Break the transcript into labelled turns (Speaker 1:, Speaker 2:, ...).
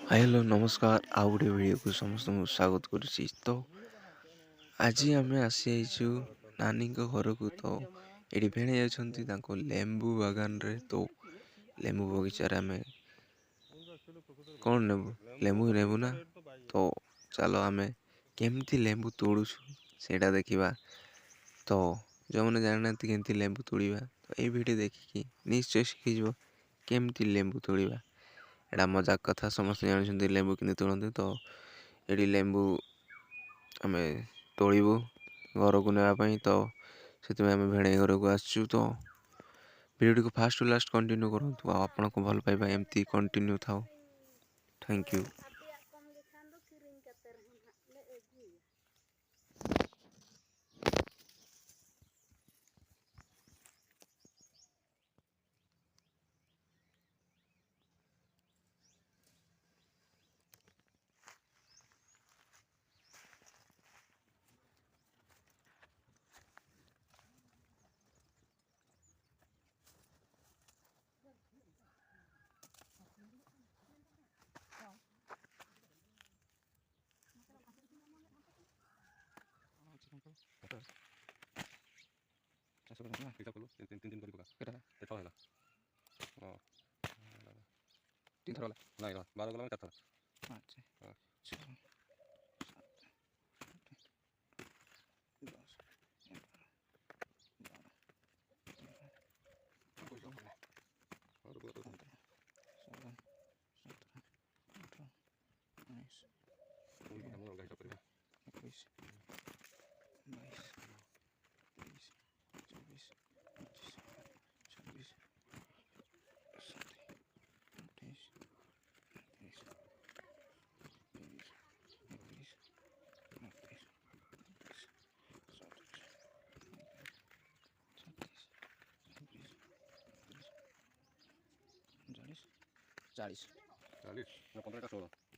Speaker 1: Hello नमस्कार आउ गोटे भिडियो को समस्त स्वागत करुच्ची। तो आज आम आसीचु नानी घर को। तो ये भेणे जा लेंबू बागान रे। तो लेंबू बगीचार आम कौन नेबू लेंबू नेबू ना। तो चलो आम केमती लेंबू तोड़ू से देखा। तो जो मैंने जाना केमती लेंबू तोड़ा तो ये वीडियो देखिकी निश्चय शिखीज केमती लेंबू तोड़ा। एटा मजाक कथा समस्त जानते लेंबू कि तोड़ते। तो ये लेंबू आम तोड़ू घर को नापी। तो से भेड़े घर को आसचु। तो वीडियो को फास्ट टू लास्ट कंटिन्यू करूँ आपन को भल पाइबा एमती कंटिन्यू थाओ। Thank you.
Speaker 2: तीन थर वाला नहीं 12 गला में 4 थर। अच्छा चालीस 40 ना 15 का 16